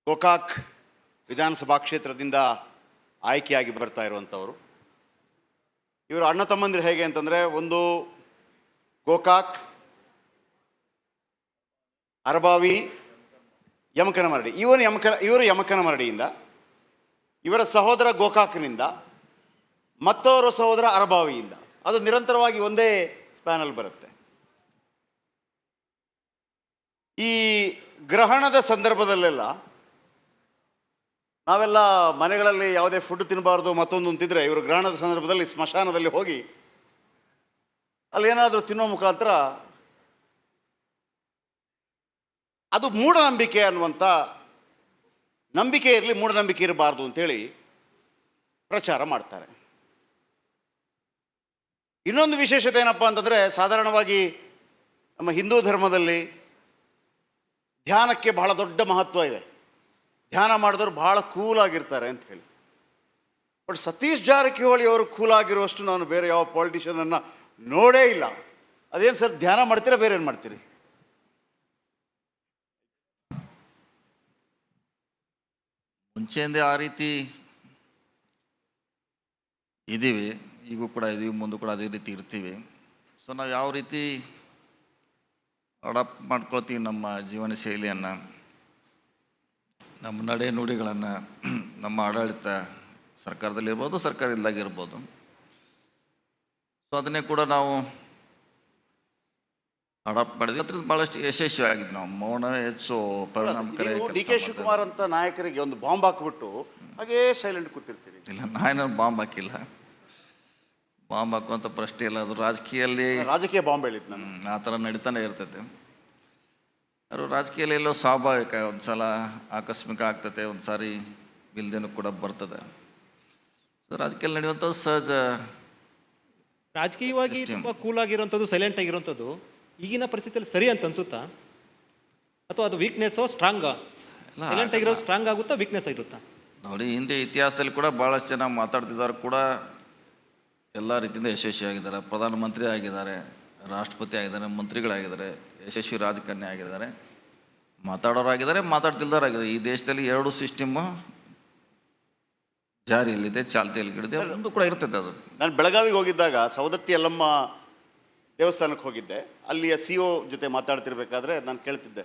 ಗೋಕಾಕ್ ವಿಧಾನಸಭಾ ಕ್ಷೇತ್ರದಿಂದ ಆಯ್ಕೆಯಾಗಿ ಬರ್ತಾ ಇರುವಂಥವರು. ಇವರು ಅಣ್ಣ ತಮ್ಮಂದಿರು ಹೇಗೆ ಅಂತಂದರೆ, ಒಂದು ಗೋಕಾಕ್, ಅರಬಾವಿ, ಯಮಕನಮರಡಿ. ಇವರು ಯಮಕನಮರಡಿಯಿಂದ, ಇವರ ಸಹೋದರ ಗೋಕಾಕ್ನಿಂದ, ಮತ್ತವರ ಸಹೋದರ ಅರಬಾವಿಯಿಂದ. ಅದು ನಿರಂತರವಾಗಿ ಒಂದೇ ಸ್ಪ್ಯಾನಲ್ಲಿ ಬರುತ್ತೆ. ಈ ಗ್ರಹಣದ ಸಂದರ್ಭದಲ್ಲೆಲ್ಲ ನಾವೆಲ್ಲ ಮನೆಗಳಲ್ಲಿ ಯಾವುದೇ ಫುಡ್ ತಿನ್ನಬಾರ್ದು ಮತ್ತೊಂದು ಅಂತಿದ್ರೆ, ಇವರು ಗ್ರಹಣದ ಸಂದರ್ಭದಲ್ಲಿ ಸ್ಮಶಾನದಲ್ಲಿ ಹೋಗಿ ಅಲ್ಲೇನಾದರೂ ತಿನ್ನೋ ಮುಖಾಂತರ ಅದು ಮೂಢನಂಬಿಕೆ ಅನ್ನುವಂಥ ನಂಬಿಕೆ ಇರಲಿ, ಮೂಢನಂಬಿಕೆ ಇರಬಾರ್ದು ಅಂತೇಳಿ ಪ್ರಚಾರ ಮಾಡ್ತಾರೆ. ಇನ್ನೊಂದು ವಿಶೇಷತೆ ಏನಪ್ಪ ಅಂತಂದರೆ, ಸಾಧಾರಣವಾಗಿ ನಮ್ಮ ಹಿಂದೂ ಧರ್ಮದಲ್ಲಿ ಧ್ಯಾನಕ್ಕೆ ಬಹಳ ದೊಡ್ಡ ಮಹತ್ವ ಇದೆ. ಧ್ಯಾನ ಮಾಡಿದವರು ಬಹಳ ಕೂಲಾಗಿರ್ತಾರೆ ಅಂತ ಹೇಳಿ. ಬಟ್ ಸತೀಶ್ ಜಾರಕಿಹೊಳಿ ಅವರು ಕೂಲಾಗಿರುವಷ್ಟು ನಾನು ಬೇರೆ ಯಾವ ಪಾಲಿಟಿಷಿಯನನ್ನು ನೋಡೇ ಇಲ್ಲ. ಅದೇನು ಸರ್, ಧ್ಯಾನ ಮಾಡ್ತೀರಾ, ಬೇರೆ ಏನು ಮಾಡ್ತೀರಿ? ಮುಂಚೆಯಿಂದ ಆ ರೀತಿ ಇದ್ದೀವಿ, ಈಗೂ ಕೂಡ ಇದ್ದೀವಿ, ಮುಂದೆ ಕೂಡ ಅದೇ ರೀತಿ ಇರ್ತೀವಿ. ಸೊ ನಾವು ಯಾವ ರೀತಿ ಅಡಾಪ್ಟ್ ಮಾಡ್ಕೊಳ್ತೀವಿ ನಮ್ಮ ಜೀವನ ಶೈಲಿಯನ್ನು, ನಮ್ಮ ನಡೆ ನುಡಿಗಳನ್ನು, ನಮ್ಮ ಆಡಳಿತ ಸರ್ಕಾರದಲ್ಲಿರ್ಬೋದು, ಸರ್ಕಾರ ಇಲ್ದಾಗಿರ್ಬೋದು. ಸೊ ಅದನ್ನೇ ಕೂಡ ನಾವು ಅಡಾಪ್ಟ್ ಮಾಡಿದ್ವಿ. ಅದ್ರಿಂದ ಭಾಳಷ್ಟು ಯಶಸ್ವಿ ಆಗಿದ್ವಿ. ನಾವು ಮೌನವೇ ಹೆಚ್ಚು ಪರಿಣಾಮಕಾರಿ. ಡಿ ಕೆ ಶಿವಕುಮಾರ್ ಅಂತ ನಾಯಕರಿಗೆ ಒಂದು ಬಾಂಬ್ ಹಾಕ್ಬಿಟ್ಟು ಹಾಗೇ ಸೈಲೆಂಟ್ ಕೂತಿರ್ತೀರಿ. ಇಲ್ಲ, ನಾನು ಬಾಂಬ್ ಹಾಕಿಲ್ಲ, ಬಾಂಬ್ ಹಾಕುವಂಥ ಪ್ರಶ್ನೆ ಇಲ್ಲ. ಅದು ರಾಜಕೀಯ ಬಾಂಬ್ ಹೇಳಿದ್ದು ನಾನು. ಆ ಥರ ನಡೀತಾನೆ ಇರ್ತೈತೆ. ಅದು ರಾಜಕೀಯದಲ್ಲಿ ಎಲ್ಲೋ ಸ್ವಾಭಾವಿಕ, ಒಂದು ಸಲ ಆಕಸ್ಮಿಕ ಆಗ್ತದೆ, ಒಂದು ಸಾರಿ ಇಲ್ದೇನೂ ಕೂಡ ಬರ್ತದೆ. ಸೊ ರಾಜಕೀಯದಲ್ಲಿ ನಡೆಯುವಂಥದ್ದು ಸಹಜ. ರಾಜಕೀಯವಾಗಿ ತುಂಬ ಕೂಲ್ ಆಗಿರುವಂಥದ್ದು, ಸೈಲೆಂಟ್ ಆಗಿರುವಂಥದ್ದು ಈಗಿನ ಪರಿಸ್ಥಿತಿಯಲ್ಲಿ ಸರಿ ಅಂತ ಅನ್ಸುತ್ತಾ, ಅಥವಾ ಅದು ವೀಕ್ನೆಸ್ಸೋ ಸ್ಟ್ರಾಂಗ್? ಸೈಲೆಂಟ್ ಆಗಿರೋದು ಸ್ಟ್ರಾಂಗ್ ಆಗುತ್ತಾ, ವೀಕ್ನೆಸ್ ಆಗಿರುತ್ತಾ? ನೋಡಿ, ಹಿಂದೆ ಇತಿಹಾಸದಲ್ಲಿ ಕೂಡ ಭಾಳಷ್ಟು ಜನ ಮಾತಾಡ್ತಿದ್ದಾರೆ, ಕೂಡ ಎಲ್ಲ ರೀತಿಯಿಂದ ಯಶಸ್ವಿಯಾಗಿದ್ದಾರೆ. ಪ್ರಧಾನಮಂತ್ರಿ ಆಗಿದ್ದಾರೆ, ರಾಷ್ಟ್ರಪತಿ ಆಗಿದ್ದಾರೆ, ಮಂತ್ರಿಗಳಾಗಿದ್ದಾರೆ, ಯಶಸ್ವಿ ರಾಜಕಾರಣಿ ಆಗಿದ್ದಾರೆ, ಮಾತಾಡೋರಾಗಿದ್ದಾರೆ, ಮಾತಾಡ್ತಿಲ್ದಾರಾಗಿದ್ದಾರೆ. ಈ ದೇಶದಲ್ಲಿ ಎರಡು ಸಿಸ್ಟಮ್ ಜಾರಿಯಲ್ಲಿದೆ, ಚಾಲ್ತಿಯಲ್ಲಿದೆ, ಒಂದು ಕೂಡ ಇರ್ತದೆ. ಅದು ನಾನು ಬೆಳಗಾವಿಗೆ ಹೋಗಿದ್ದಾಗ ಸವದತ್ತಿ ಯಲ್ಲಮ್ಮ ದೇವಸ್ಥಾನಕ್ಕೆ ಹೋಗಿದ್ದೆ. ಅಲ್ಲಿಯ CO ಜೊತೆ ಮಾತಾಡ್ತಿರ್ಬೇಕಾದ್ರೆ ನಾನು ಕೇಳ್ತಿದ್ದೆ,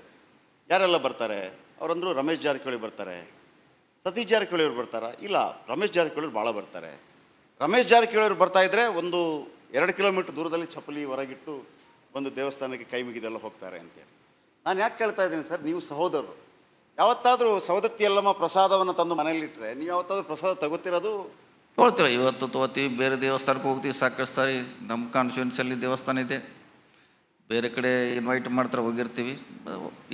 ಯಾರೆಲ್ಲ ಬರ್ತಾರೆ? ಅವರಂದರು ರಮೇಶ್ ಜಾರಕಿಹೊಳಿ ಬರ್ತಾರೆ. ಸತೀಶ್ ಜಾರಕಿಹೊಳಿ ಅವ್ರು ಬರ್ತಾರಾ? ಇಲ್ಲ, ರಮೇಶ್ ಜಾರಕಿಹೊಳಿ ಭಾಳ ಬರ್ತಾರೆ. ರಮೇಶ್ ಜಾರಕಿಹೊಳಿ ಅವ್ರು ಬರ್ತಾಯಿದ್ರೆ 1-2 ಕಿಲೋಮೀಟ್ರ್ ದೂರದಲ್ಲಿ ಚಪ್ಪಲಿ ಹೊರಗಿಟ್ಟು ಒಂದು ದೇವಸ್ಥಾನಕ್ಕೆ ಕೈ ಮುಗಿದೆಲ್ಲ ಹೋಗ್ತಾರೆ ಅಂತೇಳಿ. ನಾನು ಯಾಕೆ ಕೇಳ್ತಾ ಇದ್ದೀನಿ ಸರ್, ನೀವು ಸಹೋದರರು, ಯಾವತ್ತಾದರೂ ಸವದತ್ತಿ ಯಲ್ಲಮ್ಮ ಪ್ರಸಾದವನ್ನು ತಂದು ಮನೇಲಿಟ್ಟರೆ ನೀವು ಯಾವತ್ತಾದ್ರೂ ಪ್ರಸಾದ ತಗೋತಿರೋದು? ನೋಡ್ತೀರ, ಇವತ್ತು ತಗೋತೀವಿ, ಬೇರೆ ದೇವಸ್ಥಾನಕ್ಕೆ ಹೋಗ್ತೀವಿ. ಸಾಕಷ್ಟು ಸಾರಿ ನಮ್ಮ ಕಾನ್ಸ್ಟಿಟ್ಯೂನ್ಸಿಯಲ್ಲಿ ದೇವಸ್ಥಾನ ಇದೆ, ಬೇರೆ ಕಡೆ ಇನ್ವೈಟ್ ಮಾಡ್ತಾರೆ, ಹೋಗಿರ್ತೀವಿ.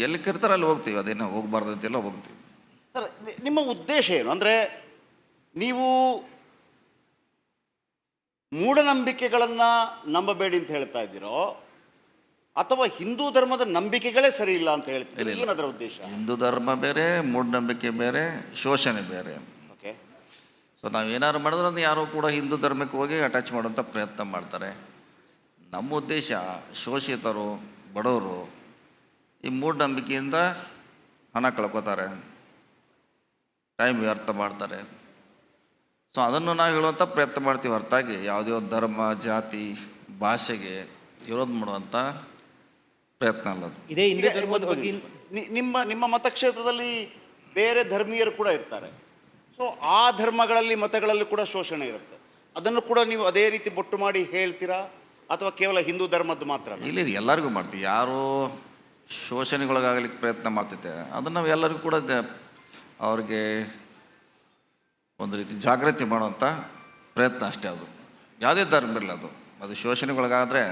ಎಲ್ಲಿ ಕರಿತಾರೆ ಅಲ್ಲಿ ಹೋಗ್ತೀವಿ, ಅದೇನೋ ಹೋಗ್ಬಾರ್ದಂತೆಲ್ಲ ಹೋಗ್ತೀವಿ. ಸರ್, ನಿಮ್ಮ ಉದ್ದೇಶ ಏನು? ಅಂದರೆ ನೀವು ಮೂಢನಂಬಿಕೆಗಳನ್ನು ನಂಬಬೇಡಿ ಅಂತ ಹೇಳ್ತಾ ಇದ್ದೀರೋ, ಅಥವಾ ಹಿಂದೂ ಧರ್ಮದ ನಂಬಿಕೆಗಳೇ ಸರಿ ಇಲ್ಲ ಅಂತ ಹೇಳ್ತೀವಿ? ಏನದರ ಉದ್ದೇಶ? ಹಿಂದೂ ಧರ್ಮ ಬೇರೆ, ಮೂಢನಂಬಿಕೆ ಬೇರೆ, ಶೋಷಣೆ ಬೇರೆ. ಓಕೆ. ಸೊ ನಾವೇನಾದ್ರು ಮಾಡಿದ್ರೆ ಅದು ಯಾರೂ ಕೂಡ ಹಿಂದೂ ಧರ್ಮಕ್ಕೆ ಹೋಗಿ ಅಟ್ಯಾಚ್ ಮಾಡುವಂಥ ಪ್ರಯತ್ನ ಮಾಡ್ತಾರೆ. ನಮ್ಮ ಉದ್ದೇಶ ಶೋಷಿತರು, ಬಡವರು ಈ ಮೂಢನಂಬಿಕೆಯಿಂದ ಹಣ ಕಳ್ಕೊತಾರೆ, ಟೈಮ್ ವ್ಯರ್ಥ ಮಾಡ್ತಾರೆ. ಸೊ ಅದನ್ನು ನಾವು ಹೇಳುವಂಥ ಪ್ರಯತ್ನ ಮಾಡ್ತೀವಿ, ಹೊರತಾಗಿ ಯಾವುದೇ ಒಂದು ಧರ್ಮ, ಜಾತಿ, ಭಾಷೆಗೆ ವಿರೋಧ ಮಾಡುವಂಥ ಪ್ರಯತ್ನ ಅಲ್ಲ. ಇದೇ ಹಿಂದೂ ಧರ್ಮದ ಬಗ್ಗೆ ನಿಮ್ಮ ಮತಕ್ಷೇತ್ರದಲ್ಲಿ ಬೇರೆ ಧರ್ಮೀಯರು ಕೂಡ ಇರ್ತಾರೆ. ಸೊ ಆ ಧರ್ಮಗಳಲ್ಲಿ, ಮತಗಳಲ್ಲಿ ಕೂಡ ಶೋಷಣೆ ಇರುತ್ತೆ. ಅದನ್ನು ಕೂಡ ನೀವು ಅದೇ ರೀತಿ ಬೊಟ್ಟು ಮಾಡಿ ಹೇಳ್ತೀರಾ, ಅಥವಾ ಕೇವಲ ಹಿಂದೂ ಧರ್ಮದ್ದು ಮಾತ್ರ? ಇಲ್ಲಿ ಎಲ್ಲರಿಗೂ ಮಾಡ್ತೀವಿ. ಯಾರು ಶೋಷಣೆಗೊಳಗಾಗಲಿಕ್ಕೆ ಪ್ರಯತ್ನ ಮಾಡ್ತಿದ್ದೆ ಅದನ್ನು ನಾವು ಎಲ್ಲರಿಗೂ ಕೂಡ ಅವ್ರಿಗೆ ಒಂದು ರೀತಿ ಜಾಗೃತಿ ಮಾಡುವಂಥ ಪ್ರಯತ್ನ ಅಷ್ಟೇ. ಅದು ಯಾವುದೇ ಧರ್ಮ ಇರಲಿ, ಅದು ಶೋಷಣೆಗೊಳಗಾದರೆ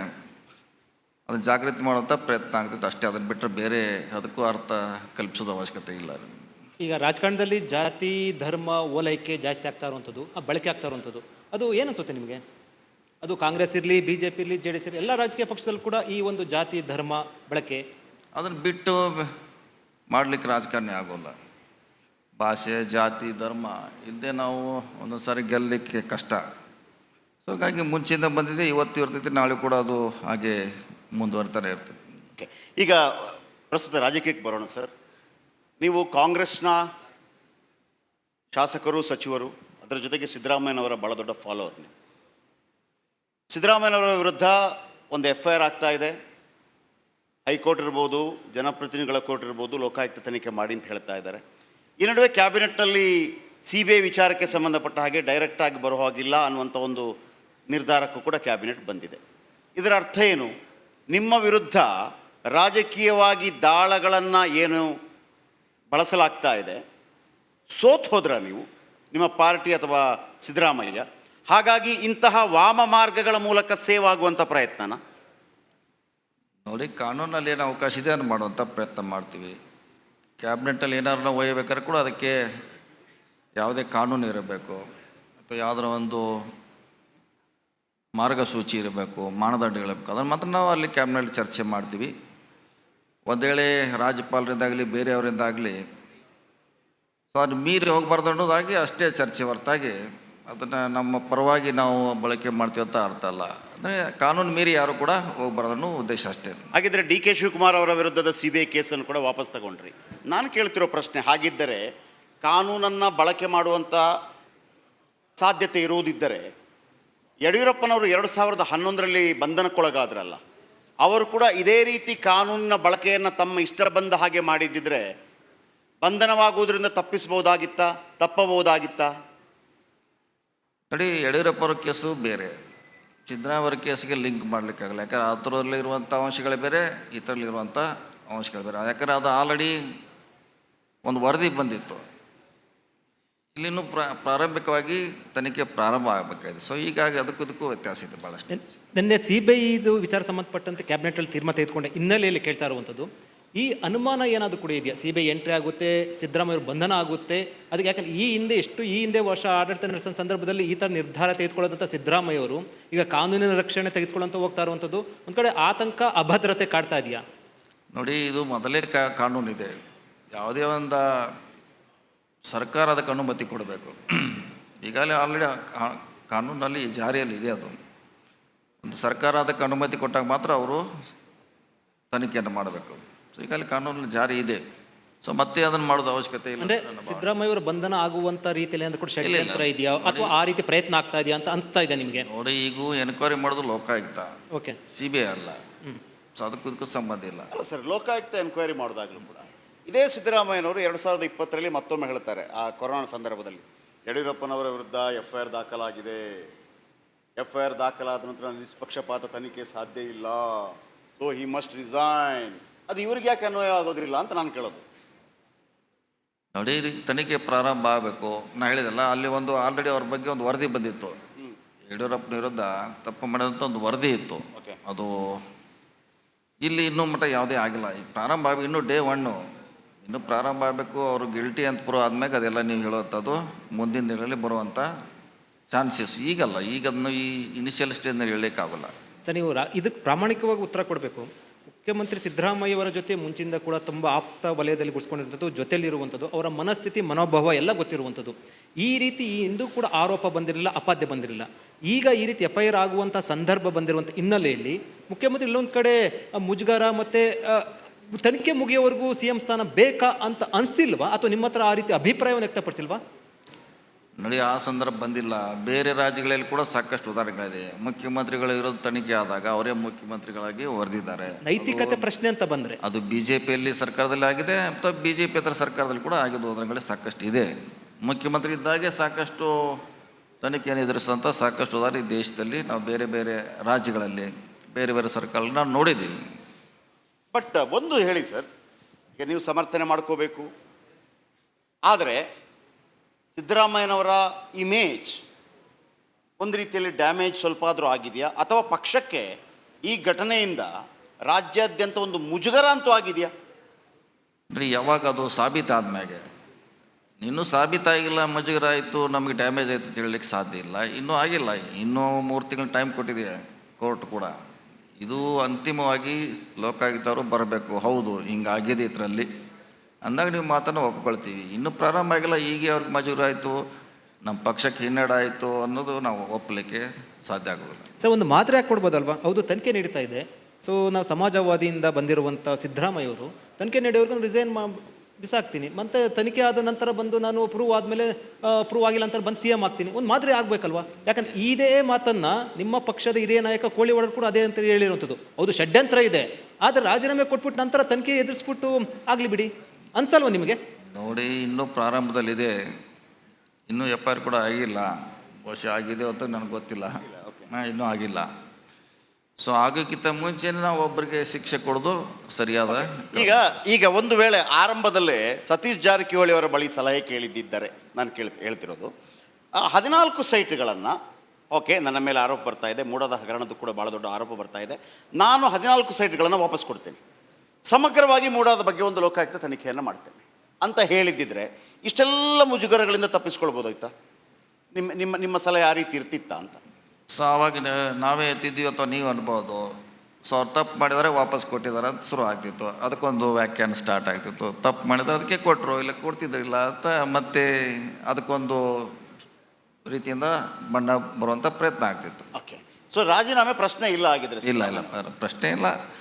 ಅದನ್ನು ಜಾಗೃತಿ ಮಾಡುವಂಥ ಪ್ರಯತ್ನ ಆಗ್ತೈತೆ ಅಷ್ಟೇ. ಅದನ್ನು ಬಿಟ್ಟರೆ ಬೇರೆ ಅದಕ್ಕೂ ಅರ್ಥ ಕಲ್ಪಿಸೋದು ಅವಶ್ಯಕತೆ ಇಲ್ಲ. ಈಗ ರಾಜಕಾರಣದಲ್ಲಿ ಜಾತಿ, ಧರ್ಮ, ಓಲೈಕೆ ಜಾಸ್ತಿ ಆಗ್ತಾ ಇರುವಂಥದ್ದು, ಬಳಕೆ ಆಗ್ತಾ ಇರುವಂಥದ್ದು, ಅದು ಏನು ಅನ್ಸುತ್ತೆ ನಿಮಗೆ? ಅದು ಕಾಂಗ್ರೆಸ್ ಇರಲಿ, BJP ಇರಲಿ, JDS ಇರಲಿ, ಎಲ್ಲ ರಾಜಕೀಯ ಪಕ್ಷದಲ್ಲೂ ಕೂಡ ಈ ಒಂದು ಜಾತಿ, ಧರ್ಮ ಬಳಕೆ, ಅದನ್ನು ಬಿಟ್ಟು ಮಾಡಲಿಕ್ಕೆ ರಾಜಕಾರಣಿ ಆಗೋಲ್ಲ. ಭಾಷೆ, ಜಾತಿ, ಧರ್ಮ ಇಲ್ಲದೆ ನಾವು ಒಂದೊಂದು ಸಾರಿ ಗೆಲ್ಲಲಿಕ್ಕೆ ಕಷ್ಟ. ಸೊ ಹಾಗಾಗಿ ಮುಂಚೆಯಿಂದ ಬಂದಿದೆ, ಇವತ್ತು ಇರ್ತೈತಿ, ನಾಳೆ ಕೂಡ ಅದು ಹಾಗೆ ಮುಂದುವರಿತಾನೆ ಇರ್ತದೆ. ಓಕೆ. ಈಗ ಪ್ರಸ್ತುತ ರಾಜಕೀಯಕ್ಕೆ ಬರೋಣ ಸರ್. ನೀವು ಕಾಂಗ್ರೆಸ್ನ ಶಾಸಕರು, ಸಚಿವರು, ಅದರ ಜೊತೆಗೆ ಸಿದ್ದರಾಮಯ್ಯನವರ ಭಾಳ ದೊಡ್ಡ ಫಾಲೋವರ್ ನೀವು. ಸಿದ್ದರಾಮಯ್ಯನವರ ವಿರುದ್ಧ ಒಂದು FIR ಆಗ್ತಾ ಇದೆ. ಹೈಕೋರ್ಟ್ ಇರ್ಬೋದು, ಜನಪ್ರತಿನಿಧಿಗಳ ಕೋರ್ಟ್ ಇರ್ಬೋದು, ಲೋಕಾಯುಕ್ತ ತನಿಖೆ ಮಾಡಿ ಅಂತ ಹೇಳ್ತಾ ಇದ್ದಾರೆ. ಈ ನಡುವೆ ಕ್ಯಾಬಿನೆಟ್ನಲ್ಲಿ CBI ವಿಚಾರಕ್ಕೆ ಸಂಬಂಧಪಟ್ಟ ಹಾಗೆ ಡೈರೆಕ್ಟಾಗಿ ಬರೋ ಹಾಗಿಲ್ಲ ಅನ್ನುವಂಥ ಒಂದು ನಿರ್ಧಾರಕ್ಕೂ ಕೂಡ ಕ್ಯಾಬಿನೆಟ್ ಬಂದಿದೆ. ಇದರ ಅರ್ಥ ಏನು? ನಿಮ್ಮ ವಿರುದ್ಧ ರಾಜಕೀಯವಾಗಿ ದಾಳಗಳನ್ನು ಏನು ಬಳಸಲಾಗ್ತಾ ಇದೆ, ಸೋತ್ ಹೋದ್ರ ನೀವು, ನಿಮ್ಮ ಪಾರ್ಟಿ ಅಥವಾ ಸಿದ್ದರಾಮಯ್ಯ, ಹಾಗಾಗಿ ಇಂತಹ ವಾಮ ಮಾರ್ಗಗಳ ಮೂಲಕ ಸೇವ್ ಆಗುವಂಥ ಪ್ರಯತ್ನನ? ನೋಡಿ, ಕಾನೂನಲ್ಲಿ ಏನು ಅವಕಾಶ ಇದೆ ಅದನ್ನು ಮಾಡುವಂಥ ಪ್ರಯತ್ನ ಮಾಡ್ತೀವಿ. ಕ್ಯಾಬಿನೆಟ್ಟಲ್ಲಿ ಏನಾದ್ರು ನಾವು ಒಯ್ಯಬೇಕಾದ್ರೆ ಕೂಡ ಅದಕ್ಕೆ ಯಾವುದೇ ಕಾನೂನು ಇರಬೇಕು ಅಥವಾ ಯಾವುದರ ಒಂದು ಮಾರ್ಗಸೂಚಿ ಇರಬೇಕು, ಮಾನದಂಡಗಳಿರಬೇಕು. ಅದನ್ನು ಮಾತ್ರ ನಾವು ಅಲ್ಲಿ ಕ್ಯಾಬಿನೆಟ್ ಚರ್ಚೆ ಮಾಡ್ತೀವಿ. ಒಂದು ವೇಳೆ ರಾಜ್ಯಪಾಲರಿಂದಾಗಲಿ ಬೇರೆಯವರಿಂದಾಗಲಿ ಸೊ ಅದು ಮೀರಿ ಹೋಗಬಾರ್ದು ಅನ್ನೋದಾಗಿ ಅಷ್ಟೇ ಚರ್ಚೆ ಹೊರತಾಗಿ ಅದನ್ನು ನಮ್ಮ ಪರವಾಗಿ ನಾವು ಬಳಕೆ ಮಾಡ್ತೀವಿ ಅಂತ ಅರ್ಥ ಅಲ್ಲ. ಅಂದರೆ ಕಾನೂನು ಮೀರಿ ಯಾರು ಕೂಡ ಹೋಗಬಾರ್ದು ಅನ್ನೋ ಉದ್ದೇಶ ಅಷ್ಟೇ. ಹಾಗಿದ್ದರೆ DK ಶಿವಕುಮಾರ್ ಅವರ ವಿರುದ್ಧದ CBI ಕೇಸನ್ನು ಕೂಡ ವಾಪಸ್ ತಗೊಂಡ್ರಿ. ನಾನು ಕೇಳ್ತಿರೋ ಪ್ರಶ್ನೆ, ಹಾಗಿದ್ದರೆ ಕಾನೂನನ್ನು ಬಳಕೆ ಮಾಡುವಂಥ ಸಾಧ್ಯತೆ ಇರುವುದಿದ್ದರೆ ಯಡಿಯೂರಪ್ಪನವರು 2011ರಲ್ಲಿ ಬಂಧನಕ್ಕೊಳಗಾದ್ರಲ್ಲ, ಅವರು ಕೂಡ ಇದೇ ರೀತಿ ಕಾನೂನಿನ ಬಳಕೆಯನ್ನು ತಮ್ಮ ಇಷ್ಟ ಬಂದ ಹಾಗೆ ಮಾಡಿದ್ದಿದ್ರೆ ಬಂಧನವಾಗುವುದರಿಂದ ತಪ್ಪಬಹುದಾಗಿತ್ತಾ? ನೋಡಿ, ಯಡಿಯೂರಪ್ಪರ ಕೇಸು ಬೇರೆ, ಸಿದ್ದರಾಮಯ್ಯ ಕೇಸಿಗೆ ಲಿಂಕ್ ಮಾಡಲಿಕ್ಕಾಗಲ್ಲ. ಯಾಕಂದ್ರೆ ಅದರಲ್ಲಿರುವಂಥ ಅಂಶಗಳೇ ಬೇರೆ, ಇದರಲ್ಲಿರುವಂಥ ಅಂಶಗಳು ಬೇರೆ. ಯಾಕಂದರೆ ಅದು ಆಲ್ರೆಡಿ ಒಂದು ವರದಿ ಬಂದಿತ್ತು. ಇಲ್ಲಿನೂ ಪ್ರಾರಂಭಿಕವಾಗಿ ತನಿಖೆ ಪ್ರಾರಂಭ ಆಗಬೇಕಾಗಿದೆ. ಸೊ ಹೀಗಾಗಿ ಅದಕ್ಕೂ ವ್ಯತ್ಯಾಸ ಇದೆ ಭಾಳಷ್ಟು. ನಿನ್ನೆ CBI ಇದು ವಿಚಾರ ಸಂಬಂಧಪಟ್ಟಂತೆ ಕ್ಯಾಬಿನೆಟಲ್ಲಿ ತೀರ್ಮಾನ ತೆಗೆದುಕೊಂಡ ಹಿನ್ನೆಲೆಯಲ್ಲಿ ಕೇಳ್ತಾ ಇರುವಂಥದ್ದು, ಈ ಅನುಮಾನ ಏನಾದರೂ ಕೂಡ ಇದೆಯಾ? CBI ಎಂಟ್ರಿ ಆಗುತ್ತೆ, ಸಿದ್ದರಾಮಯ್ಯ ಬಂಧನ ಆಗುತ್ತೆ, ಅದಕ್ಕೆ ಯಾಕಂದರೆ ಈ ಹಿಂದೆ ವರ್ಷ ಆಡಳಿತ ನಡೆಸೋ ಸಂದರ್ಭದಲ್ಲಿ ಈ ಥರ ನಿರ್ಧಾರ ತೆಗೆದುಕೊಳ್ಳೋದಂಥ ಸಿದ್ದರಾಮಯ್ಯವರು ಈಗ ಕಾನೂನಿನ ರಕ್ಷಣೆ ತೆಗೆದುಕೊಳ್ಳೋಂತ ಹೋಗ್ತಾ ಇರುವಂಥದ್ದು ಒಂದು ಕಡೆ ಆತಂಕ, ಅಭದ್ರತೆ ಕಾಡ್ತಾ ಇದೆಯಾ? ನೋಡಿ, ಇದು ಮೊದಲೇ ಕಾನೂನಿದೆ. ಯಾವುದೇ ಒಂದು ಸರ್ಕಾರ ಅದಕ್ಕೆ ಅನುಮತಿ ಕೊಡಬೇಕು. ಈಗಾಗಲೇ ಆಲ್ರೆಡಿ ಕಾನೂನಲ್ಲಿ ಜಾರಿಯಲ್ಲಿ ಇದೆ. ಅದು ಒಂದು ಸರ್ಕಾರ ಅದಕ್ಕೆ ಅನುಮತಿ ಕೊಟ್ಟಾಗ ಮಾತ್ರ ಅವರು ತನಿಖೆಯನ್ನು ಮಾಡಬೇಕು. ಸೊ ಈಗಾಗಲೇ ಕಾನೂನಲ್ಲಿ ಜಾರಿ ಇದೆ. ಸೊ ಮತ್ತೆ ಅದನ್ನು ಮಾಡೋದು ಅವಶ್ಯಕತೆ ಇಲ್ಲ. ಅಂದರೆ ಸಿದ್ದರಾಮಯ್ಯ ಅವರು ಬಂಧನ ಆಗುವಂಥ ರೀತಿಯಲ್ಲಿ ಅಂದ್ರೆ ಕೂಡ ಷಡ್ಯಂತ್ರ ಇದೆಯಾ ಅಥವಾ ಆ ರೀತಿ ಪ್ರಯತ್ನ ಆಗ್ತಾ ಇದೆಯಾ ಅಂತ ಅನಿಸ್ತಾ ಇದೆ ನಿಮಗೆ? ನೋಡಿ, ಈಗ ಎನ್ಕ್ವೈರಿ ಮಾಡೋದು ಲೋಕಾಯುಕ್ತ, ಓಕೆ, CBI ಅಲ್ಲ. ಸೊ ಅದಕ್ಕೂ ಸಂಬಂಧ ಇಲ್ಲ. ಅಲ್ಲ ಸರ್, ಲೋಕಾಯುಕ್ತ ಎನ್ಕ್ವೈರಿ ಮಾಡಿದಾಗಲೂ ಕೂಡ ಇದೇ ಸಿದ್ದರಾಮಯ್ಯನವರು 2020ರಲ್ಲಿ ಮತ್ತೊಮ್ಮೆ ಹೇಳ್ತಾರೆ, ಆ ಕೊರೋನಾ ಸಂದರ್ಭದಲ್ಲಿ ಯಡಿಯೂರಪ್ಪನವರ ವಿರುದ್ಧ FIR ದಾಖಲಾಗಿದೆ, FIR ದಾಖಲಾದ ನಂತರ ನಿಷ್ಪಕ್ಷಪಾತ ತನಿಖೆ ಸಾಧ್ಯ ಇಲ್ಲ, ಸೊ ಹಿ ಮಸ್ಟ್ ರಿಸೈನ್. ಅದು ಇವ್ರಿಗೆ ಯಾಕೆ ಅನ್ವಯ ಆಗೋದಿಲ್ಲ ಅಂತ ನಾನು ಕೇಳೋದು. ನೋಡಿ, ತನಿಖೆ ಪ್ರಾರಂಭ ಆಗಬೇಕು. ನಾನು ಹೇಳಿದಲ್ಲ, ಅಲ್ಲಿ ಒಂದು ಆಲ್ರೆಡಿ ಅವ್ರ ಬಗ್ಗೆ ಒಂದು ವರದಿ ಬಂದಿತ್ತು. ಯಡಿಯೂರಪ್ಪನ ವಿರುದ್ಧ ತಪ್ಪು ಮಾಡಿದಂಥ ಒಂದು ವರದಿ ಇತ್ತು. ಅದು ಇಲ್ಲಿ ಇನ್ನೂ ಮಟ್ಟ ಯಾವುದೇ ಆಗಿಲ್ಲ. ಈಗ ಪ್ರಾರಂಭ ಆಗಿ ಇನ್ನೂ ಡೇ 1 ಇನ್ನೂ ಪ್ರಾರಂಭ ಆಗಬೇಕು. ಅವರು ಗಿಲ್ಟಿ ಅಂತ ಪ್ರೂವ್ ಆದ್ಮೇಲೆ ಅದೆಲ್ಲ ನೀವು ಹೇಳುವಂಥದ್ದು ಮುಂದಿನ ದಿನಗಳಲ್ಲಿ ಬರುವಂಥ ಚಾನ್ಸಸ್. ಈಗಲ್ಲ, ಈಗ ಅದನ್ನು ಈ ಇನಿಷಿಯಲ್ ಸ್ಟೇಜ್ನಲ್ಲಿ ಹೇಳಲಿಕ್ಕಾಗಲ್ಲ. ಸರ್, ನೀವು ಇದಕ್ಕೆ ಪ್ರಾಮಾಣಿಕವಾಗಿ ಉತ್ತರ ಕೊಡಬೇಕು. ಮುಖ್ಯಮಂತ್ರಿ ಸಿದ್ದರಾಮಯ್ಯವರ ಜೊತೆ ಮುಂಚಿಂದ ಕೂಡ ತುಂಬ ಆಪ್ತ ವಲಯದಲ್ಲಿ ಗುಡ್ಸ್ಕೊಂಡಿರುವಂಥದ್ದು, ಜೊತೆಯಲ್ಲಿರುವಂಥದ್ದು, ಅವರ ಮನಸ್ಥಿತಿ, ಮನೋಭಾವ ಎಲ್ಲ ಗೊತ್ತಿರುವಂಥದ್ದು. ಈ ರೀತಿ ಇಂದು ಕೂಡ ಆರೋಪ ಬಂದಿರಲಿಲ್ಲ, ಅಪಾದ್ಯ ಬಂದಿರಲಿಲ್ಲ. ಈಗ ಈ ರೀತಿ FIR ಆಗುವಂಥ ಸಂದರ್ಭ ಬಂದಿರುವಂಥ ಹಿನ್ನೆಲೆಯಲ್ಲಿ ಮುಖ್ಯಮಂತ್ರಿ ಇಲ್ಲೊಂದು ಕಡೆ ಮುಜುಗರ ಮತ್ತು ತನಿಖೆ ಮುಗಿಯೋವರೆಗೂ CM ಸ್ಥಾನ ಬೇಕಾ ಅಂತ ಅನಿಸಿಲ್ವಾ? ಅಥವಾ ನಿಮ್ಮ ಹತ್ರ ಆ ರೀತಿ ಅಭಿಪ್ರಾಯವನ್ನು ವ್ಯಕ್ತಪಡಿಸಿಲ್ವಾ? ನೋಡಿ, ಆ ಸಂದರ್ಭ ಬಂದಿಲ್ಲ. ಬೇರೆ ರಾಜ್ಯಗಳಲ್ಲಿ ಕೂಡ ಸಾಕಷ್ಟು ಉದಾಹರಣೆಗಳಿದೆ. ಮುಖ್ಯಮಂತ್ರಿಗಳ ವಿರುದ್ಧ ತನಿಖೆ ಆದಾಗ ಅವರೇ ಮುಖ್ಯಮಂತ್ರಿಗಳಾಗಿ ವರೆದಿದ್ದಾರೆ. ನೈತಿಕತೆ ಪ್ರಶ್ನೆ ಅಂತ ಬಂದರೆ ಅದು BJPಯಲ್ಲಿ ಸರ್ಕಾರದಲ್ಲಿ ಆಗಿದೆ ಅಥವಾ BJP ಇತರ ಸರ್ಕಾರದಲ್ಲಿ ಕೂಡ ಆಗಿದ್ದು ಉದಾಹರಣೆಗಳು ಸಾಕಷ್ಟು ಇದೆ. ಮುಖ್ಯಮಂತ್ರಿ ಇದ್ದಾಗೆ ಸಾಕಷ್ಟು ತನಿಖೆಯನ್ನು ಎದುರಿಸಿದಂಥ ಸಾಕಷ್ಟು ಉದಾಹರಣೆ ದೇಶದಲ್ಲಿ ನಾವು ಬೇರೆ ಬೇರೆ ರಾಜ್ಯಗಳಲ್ಲಿ ಬೇರೆ ಬೇರೆ ಸರ್ಕಾರಗಳನ್ನ ನಾವು ನೋಡಿದ್ದೀವಿ. ಬಟ್ ಒಂದು ಹೇಳಿ ಸರ್, ಈಗ ನೀವು ಸಮರ್ಥನೆ ಮಾಡ್ಕೋಬೇಕು, ಆದರೆ ಸಿದ್ದರಾಮಯ್ಯನವರ ಇಮೇಜ್ ಒಂದು ರೀತಿಯಲ್ಲಿ ಡ್ಯಾಮೇಜ್ ಸ್ವಲ್ಪ ಆದರೂ ಆಗಿದೆಯಾ? ಅಥವಾ ಪಕ್ಷಕ್ಕೆ ಈ ಘಟನೆಯಿಂದ ರಾಜ್ಯಾದ್ಯಂತ ಒಂದು ಮುಜುಗರ ಅಂತೂ ಆಗಿದೆಯಾ? ನೋಡಿ, ಯಾವಾಗ ಅದು ಸಾಬೀತಾದ್ಮೇಲೆ, ಇನ್ನೂ ಸಾಬೀತಾಗಿಲ್ಲ, ಮುಜುಗರ ಆಯಿತು, ನಮಗೆ ಡ್ಯಾಮೇಜ್ ಆಯಿತು ಅಂತ ಹೇಳಲಿಕ್ಕೆ ಸಾಧ್ಯ ಇಲ್ಲ. ಇನ್ನೂ ಆಗಿಲ್ಲ. ಇನ್ನೂ 3 ತಿಂಗಳು ಟೈಮ್ ಕೊಟ್ಟಿದೆ ಕೋರ್ಟ್ ಕೂಡ. ಇದು ಅಂತಿಮವಾಗಿ ಲೋಕಾಯುಕ್ತವರು ಬರಬೇಕು, ಹೌದು ಹಿಂಗಾಗಿದೆ ಇದರಲ್ಲಿ ಅಂದಾಗ ನೀವು ಮಾತನ್ನು ಒಪ್ಕೊಳ್ತೀವಿ. ಇನ್ನೂ ಪ್ರಾರಂಭ ಆಗಿಲ್ಲ, ಹೀಗೆ ಅವ್ರಿಗೆ ಮಜೂರು ಆಯಿತು, ನಮ್ಮ ಪಕ್ಷಕ್ಕೆ ಹಿನ್ನಡೆ ಆಯಿತು ಅನ್ನೋದು ನಾವು ಒಪ್ಪಲಿಕ್ಕೆ ಸಾಧ್ಯ ಆಗೋದಿಲ್ಲ. ಸರ್, ಒಂದು ಮಾತ್ರೆ ಹಾಕಿ ಕೊಡ್ಬೋದಲ್ವಾ? ಹೌದು, ತನಿಖೆ ನಡೀತಾ ಇದೆ. ಸೊ ನಾವು ಸಮಾಜವಾದಿಯಿಂದ ಬಂದಿರುವಂಥ ಸಿದ್ದರಾಮಯ್ಯವರು ತನಿಖೆ ನಡೆಯೋರ್ಗು ಬಿಸಾಕ್ತೀನಿ. ಮತ್ತೆ ತನಿಖೆ ಆದ ನಂತರ ಬಂದು ನಾನು ಪ್ರೂವ್ ಆದಮೇಲೆ ಪ್ರೂವ್ ಆಗಿಲ್ಲ ಅಂತ ಬಂದು CM ಆಗ್ತೀನಿ. ಒಂದು ಮಾದರಿ ಆಗಬೇಕಲ್ವಾ? ಯಾಕಂದ್ರೆ ಇದೇ ಮಾತನ್ನು ನಿಮ್ಮ ಪಕ್ಷದ ಹಿರಿಯ ನಾಯಕ ಕೋಳಿವಾಡರು ಕೂಡ ಅದೇ ಅಂತ ಹೇಳಿರುವಂಥದ್ದು. ಹೌದು, ಷಡ್ಯಂತ್ರ ಇದೆ, ಆದರೆ ರಾಜೀನಾಮೆ ಕೊಟ್ಬಿಟ್ಟು ನಂತರ ತನಿಖೆ ಎದುರಿಸ್ಬಿಟ್ಟು ಆಗಲಿ ಬಿಡಿ ಅನ್ಸಲ್ವ ನಿಮಗೆ? ನೋಡಿ, ಇನ್ನೂ ಪ್ರಾರಂಭದಲ್ಲಿದೆ, ಇನ್ನೂ FIR ಕೂಡ ಆಗಿಲ್ಲ. ಬಹುಶಃ ಆಗಿದೆ ಅಂತ ನನಗೆ ಗೊತ್ತಿಲ್ಲ, ಇನ್ನೂ ಆಗಿಲ್ಲ. ಸೊ ಆಗೋಕ್ಕಿಂತ ಮುಂಚೆನೇ ನಾವು ಒಬ್ಬರಿಗೆ ಶಿಕ್ಷೆ ಕೊಡೋದು ಸರಿಯಾದ. ಈಗ ಒಂದು ವೇಳೆ ಆರಂಭದಲ್ಲೇ ಸತೀಶ್ ಜಾರಕಿಹೊಳಿ ಅವರ ಬಳಿ ಸಲಹೆ ಕೇಳಿದ್ದಿದ್ದಾರೆ, ನಾನು ಹೇಳ್ತಿರೋದು ಆ 14 ಸೈಟ್ಗಳನ್ನು, ಓಕೆ ನನ್ನ ಮೇಲೆ ಆರೋಪ ಬರ್ತಾ ಇದೆ, ಮೂಡದ ಹಗರಣದ್ದು ಕೂಡ ಭಾಳ ದೊಡ್ಡ ಆರೋಪ ಬರ್ತಾ ಇದೆ, ನಾನು 14 ಸೈಟ್ಗಳನ್ನು ವಾಪಸ್ ಕೊಡ್ತೇನೆ, ಸಮಗ್ರವಾಗಿ ಮೂಡಾದ ಬಗ್ಗೆ ಒಂದು ಲೋಕಾಯುಕ್ತ ತನಿಖೆಯನ್ನು ಮಾಡ್ತೇನೆ ಅಂತ ಹೇಳಿದ್ದಿದ್ರೆ ಇಷ್ಟೆಲ್ಲ ಮುಜುಗರಗಳಿಂದ ತಪ್ಪಿಸ್ಕೊಳ್ಬೋದಾಯ್ತಾ? ನಿಮ್ಮ ನಿಮ್ಮ ನಿಮ್ಮ ಸಲಹೆ ಆ ರೀತಿ ಇರ್ತಿತ್ತಾ ಅಂತ? ಸೊ ಆವಾಗ ನಾವೇ ಎತ್ತಿದ್ದೀವಿ ಅಥವಾ ನೀವು ಅನ್ಬೋದು. ಸೊ ಅವ್ರು ತಪ್ಪು ಮಾಡಿದರೆ ವಾಪಸ್ ಕೊಟ್ಟಿದ್ದಾರೆ ಅಂತ ಶುರು ಆಗ್ತಿತ್ತು, ಅದಕ್ಕೊಂದು ವ್ಯಾಖ್ಯಾನ ಸ್ಟಾರ್ಟ್ ಆಗ್ತಿತ್ತು. ತಪ್ಪು ಮಾಡಿದ್ರೆ ಅದಕ್ಕೆ ಕೊಟ್ಟರು, ಇಲ್ಲ ಕೊಡ್ತಿದ್ರಿಲ್ಲ ಅಂತ ಮತ್ತೆ ಅದಕ್ಕೊಂದು ರೀತಿಯಿಂದ ಬಣ್ಣ ಬರುವಂಥ ಪ್ರಯತ್ನ ಆಗ್ತಿತ್ತು. ಓಕೆ, ಸೊ ರಾಜೀನಾಮೆ ಪ್ರಶ್ನೆ ಇಲ್ಲ ಆಗಿದ್ರೆ? ಇಲ್ಲ ಪ್ರಶ್ನೆ ಇಲ್ಲ.